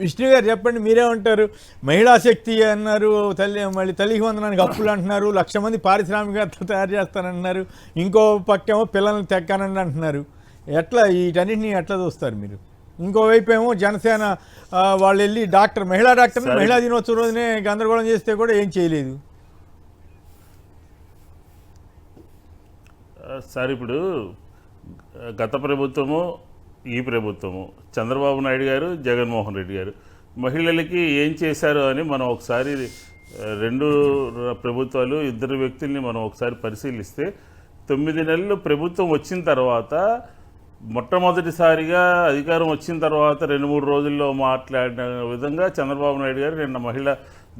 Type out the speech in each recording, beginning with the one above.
విష్ణు గారు చెప్పండి, మీరేమంటారు? మహిళా శక్తి అన్నారు, మళ్ళీ తల్లికి వందనానికి అప్పులు అంటున్నారు, 1,00,000 మంది పారిశ్రామికవేత్తలు తయారు చేస్తానంటున్నారు, ఇంకో పక్కేమో పిల్లల్ని తెక్కానండి అంటున్నారు. ఎట్లా వీటన్నింటినీ ఎట్లా చూస్తారు మీరు? ఇంకోవైపు ఏమో జనసేన వాళ్ళు వెళ్ళి మహిళా డాక్టర్ని మహిళా దినోత్సవం రోజునే గందరగోళం చేస్తే కూడా ఏం చేయలేదు. సార్ ఇప్పుడు గత ప్రభుత్వము, ఈ ప్రభుత్వము, చంద్రబాబు నాయుడు గారు, జగన్మోహన్ రెడ్డి గారు మహిళలకి ఏం చేశారు అని మనం ఒకసారి 2 ప్రభుత్వాలు, 2 వ్యక్తుల్ని మనం ఒకసారి పరిశీలిస్తే 9 నెలలు ప్రభుత్వం వచ్చిన తర్వాత మొట్టమొదటిసారిగా అధికారం వచ్చిన తర్వాత 2-3 రోజుల్లో మాట్లాడిన విధంగా చంద్రబాబు నాయుడు గారు నిన్న మహిళా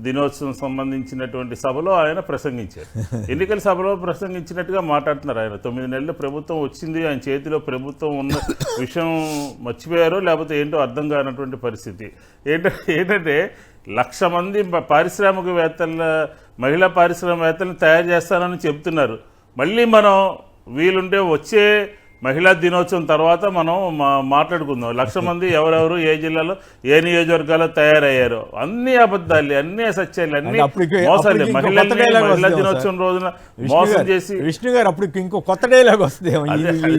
దినోత్సవం సంబంధించినటువంటి సభలో ఆయన ప్రసంగించారు. ఎన్నికల సభలో ప్రసంగించినట్టుగా మాట్లాడుతున్నారు. ఆయన 9 నెలల ప్రభుత్వం వచ్చింది, ఆయన చేతిలో ప్రభుత్వం ఉన్న విషయం మర్చిపోయారో లేకపోతే ఏంటో అర్థం కానటువంటి పరిస్థితి. ఏంటంటే 1,00,000 మంది మహిళా పారిశ్రామికవేత్తలను తయారు చేస్తానని చెప్తున్నారు. మళ్ళీ మనం వీలుంటే వచ్చే మహిళా దినోత్సవం తర్వాత మనం మాట్లాడుకుందాం. 1,00,000 మంది ఎవరెవరు ఏ జిల్లాలో ఏ నియోజకవర్గాల్లో తయారయ్యారు. అన్ని అబద్ధాలు, అన్ని అసత్యాలు, అన్ని మోసాలు. మహిళా దినోత్సవం రోజున మోసం చేసి విష్ణు గారు అప్పుడు ఇంకో కొత్త డైలాగ్ వస్తుంది.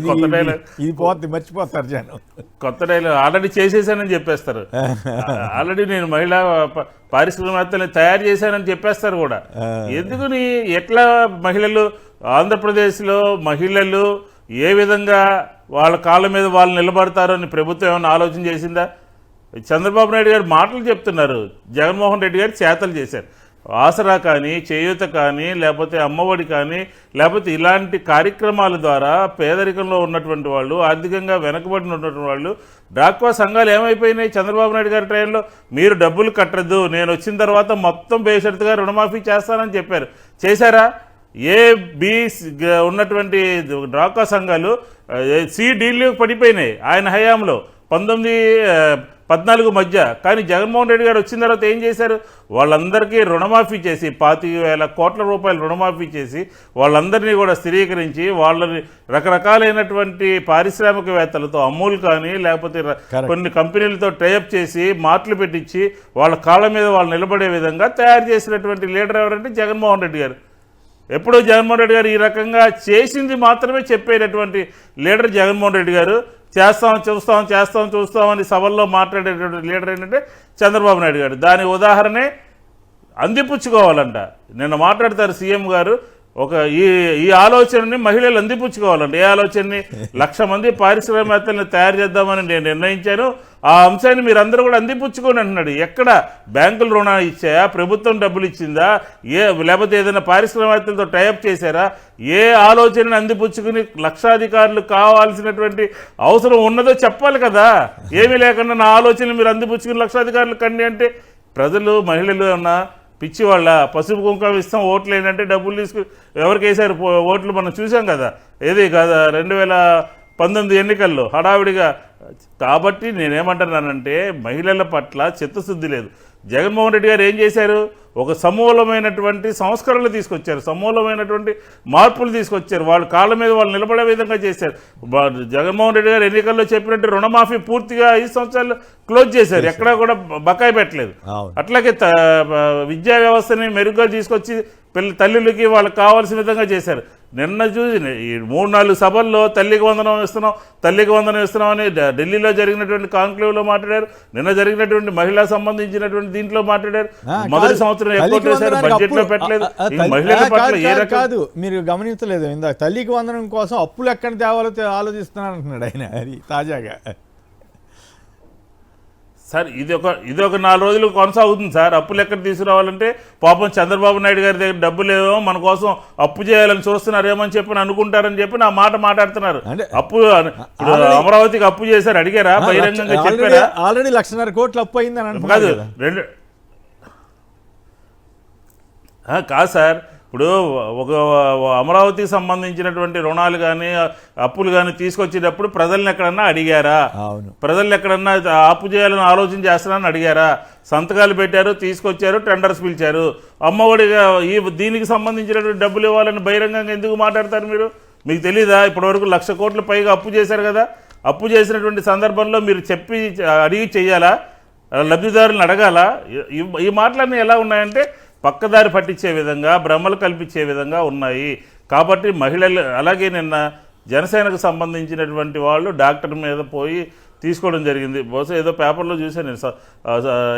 కొత్త డైలాగ్ ఇది పోతుంది, మర్చిపోతారు జనం. కొత్త డైలాగ్ ఆల్రెడీ చేసేసానని చెప్పేస్తారు. ఆల్రెడీ నేను మహిళా పారిశ్రామికవేత్తల్ని తయారు చేశానని చెప్పేస్తారు కూడా. ఎందుకుని ఎట్లా మహిళలు ఆంధ్రప్రదేశ్లో మహిళలు ఏ విధంగా వాళ్ళ కాళ్ళ మీద వాళ్ళు నిలబడతారో అని ప్రభుత్వం ఏమైనా ఆలోచన చేసిందా? చంద్రబాబు నాయుడు గారు మాటలు చెప్తున్నారు, జగన్మోహన్ రెడ్డి గారు చేతలు చేశారు. ఆసరా కానీ, చేయూత కానీ, లేకపోతే అమ్మఒడి కానీ, లేకపోతే ఇలాంటి కార్యక్రమాల ద్వారా పేదరికంలో ఉన్నటువంటి వాళ్ళు, ఆర్థికంగా వెనకబడిన ఉన్నటువంటి వాళ్ళు, డ్వాక్రా సంఘాలు ఏమైపోయినాయి? చంద్రబాబు నాయుడు గారి ట్రైన్లో మీరు డబ్బులు కట్టద్దు, నేను వచ్చిన తర్వాత మొత్తం బేషరతుగా రుణమాఫీ చేస్తానని చెప్పారు. చేశారా? బి ఉన్నటువంటి డ్వాక్రా సంఘాలు CDలు పడిపోయినాయి ఆయన హయాంలో 19-14 మధ్య. కానీ జగన్మోహన్ రెడ్డి గారు వచ్చిన తర్వాత ఏం చేశారు? వాళ్ళందరికీ రుణమాఫీ చేసి 25,000 కోట్ల రూపాయలు రుణమాఫీ చేసి వాళ్ళందరినీ కూడా స్థిరీకరించి వాళ్ళని రకరకాలైనటువంటి పారిశ్రామికవేత్తలతో, అమూల్ కానీ లేకపోతే కొన్ని కంపెనీలతో టైఅప్ చేసి మాటలు పెట్టించి వాళ్ళ కాళ్ళ మీద వాళ్ళు నిలబడే విధంగా తయారు చేసినటువంటి లీడర్ ఎవరంటే జగన్మోహన్ రెడ్డి గారు. ఎప్పుడూ జగన్మోహన్ రెడ్డి గారు ఈ రకంగా చేసింది మాత్రమే చెప్పేటటువంటి లీడర్ జగన్మోహన్ రెడ్డి గారు. చూస్తామని సభల్లో మాట్లాడేటువంటి లీడర్ ఏంటంటే చంద్రబాబు నాయుడు గారు. దాని ఉదాహరణే అందిపుచ్చుకోవాలంట. నిన్న మాట్లాడతారు సీఎం గారు, ఈ ఆలోచనని మహిళలు అందిపుచ్చుకోవాలంట. ఏ ఆలోచనని? 1,00,000 మంది పారిశ్రామికవేత్తలను తయారు చేద్దామని నేను నిర్ణయించాను, ఆ అంశాన్ని మీరు అందరూ కూడా అందిపుచ్చుకోండి అంటున్నాడు. ఎక్కడ బ్యాంకులు రుణాలు ఇచ్చాయా? ప్రభుత్వం డబ్బులు ఇచ్చిందా? లేకపోతే ఏదైనా పారిశ్రామికవేత్తలతో టైఅప్ చేశారా? ఏ ఆలోచనని అందిపుచ్చుకుని లక్షాధికారులు కావాల్సినటువంటి అవసరం ఉన్నదో చెప్పాలి కదా. ఏమీ లేకుండా నా ఆలోచనలు మీరు అందిపుచ్చుకుని లక్షాధికారులు కండి అంటే ప్రజలు, మహిళలు ఏమన్నా పిచ్చివాళ్ళ? పసుపు కుంకుమ ఇస్తాం, ఓట్లు ఏంటంటే డబ్బులు తీసుకుని ఎవరికి వేశారు ఓట్లు మనం చూసాం కదా. ఏది కదా 2019 ఎన్నికల్లో హడావిడిగా. కాబట్టి నేనేమంటున్నానంటే మహిళల పట్ల చిత్తశుద్ధి లేదు. జగన్మోహన్ రెడ్డి గారు ఏం చేశారు? ఒక సమూలమైనటువంటి సంస్కరణలు తీసుకొచ్చారు, సమూలమైనటువంటి మార్పులు తీసుకొచ్చారు. వాళ్ళ కాళ్ళ మీద వాళ్ళు నిలబడే విధంగా చేశారు. జగన్మోహన్ రెడ్డి గారు ఎన్నికల్లో చెప్పినట్టు రుణమాఫీ పూర్తిగా 5 సంవత్సరాలు క్లోజ్ చేశారు, ఎక్కడా కూడా బకాయి పెట్టలేదు. అట్లాగే విద్యా వ్యవస్థని మెరుగ్గా తీసుకొచ్చి తల్లులకి వాళ్ళకి కావాల్సిన విధంగా చేశారు. నిన్న చూసి ఈ 3-4 సభల్లో తల్లికి వందనం ఇస్తున్నాం అని ఢిల్లీలో జరిగినటువంటి కాన్క్లేవ్లో మాట్లాడారు. నిన్న జరిగినటువంటి మహిళా సంబంధించినటువంటి దీంట్లో మాట్లాడారు. మొదటి సంవత్సరం ఎక్కువ చేశారు, బడ్జెట్లో పెట్టలేదు. మహిళల పట్ల ఏ రకం కాదు, మీరు గమనించలేదు. ఇందాక తల్లికి వందనం కోసం అప్పులు ఎక్కడ తేవాలో ఆలోచిస్తున్నాను అంటున్నాడు ఆయన. అది తాజాగా సార్ ఇది ఒక 4 రోజులు కొనసాగుతుంది సార్. అప్పులు ఎక్కడ తీసుకురావాలంటే పాపం చంద్రబాబు నాయుడు గారి దగ్గర డబ్బులేమో మన కోసం అప్పు చేయాలని చూస్తున్నారేమని చెప్పి అనుకుంటారని చెప్పి నా మాట మాట్లాడుతున్నారు. అప్పు అమరావతికి అప్పు చేశారు, అడిగారా? బహిరంగంగా చెప్పారా? ఆల్రెడీ 1,50,000 కోట్లు అప్పు అయిందని కాదు కాదు సార్. ఇప్పుడు ఒక అమరావతికి సంబంధించినటువంటి రుణాలు కానీ అప్పులు కానీ తీసుకొచ్చేటప్పుడు ప్రజల్ని ఎక్కడన్నా అడిగారా? ప్రజల్ని ఎక్కడన్నా అప్పు చేయాలని ఆలోచన చేస్తారని అడిగారా? సంతకాలు పెట్టారు, తీసుకొచ్చారు, టెండర్స్ పిలిచారు. అమ్మఒడిగా దీనికి సంబంధించినటువంటి డబ్బులు ఇవ్వాలని బహిరంగంగా ఎందుకు మాట్లాడతారు మీరు? మీకు తెలీదా? ఇప్పటివరకు 1,00,000 కోట్ల పైగా అప్పు చేశారు కదా. అప్పు చేసినటువంటి సందర్భంలో మీరు చెప్పి అడిగి చెయ్యాలా? లబ్ధిదారులను అడగాల? ఈ మాటలన్నీ ఎలా ఉన్నాయంటే పక్కదారి పట్టించే విధంగా, భ్రమలు కల్పించే విధంగా ఉన్నాయి. కాబట్టి మహిళలు, అలాగే నిన్న జనసేనకు సంబంధించినటువంటి వాళ్ళు డాక్టర్ మీద పోయి తీసుకోవడం జరిగింది. బహుశా ఏదో పేపర్లో చూసాను నేను,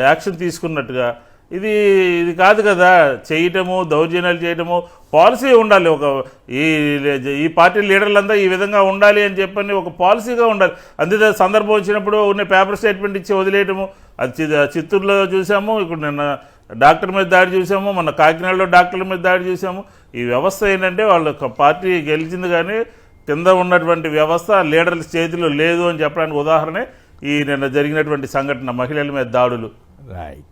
యాక్షన్ తీసుకున్నట్టుగా. ఇది కాదు కదా చేయటము, దౌర్జన్యాలు చేయటము. పాలసీ ఉండాలి. ఈ పార్టీ లీడర్లంతా ఈ విధంగా ఉండాలి అని చెప్పని ఒక పాలసీగా ఉండాలి. అంతే సందర్భం వచ్చినప్పుడు ఉన్న పేపర్ స్టేట్మెంట్ ఇచ్చి వదిలేయటము. అది చిత్తూరులో చూసాము, ఇప్పుడు నిన్న డాక్టర్ మీద దాడి చూసాము, మన కాకినాడలో డాక్టర్ల మీద దాడి చూసాము. ఈ వ్యవస్థ ఏంటంటే వాళ్ళ పార్టీ గెలిచింది కానీ కింద ఉన్నటువంటి వ్యవస్థ లీడర్ల చేతిలో లేదు అని చెప్పడానికి ఉదాహరణే ఈ నిన్న జరిగినటువంటి సంఘటన, మహిళల మీద దాడులు. రైట్.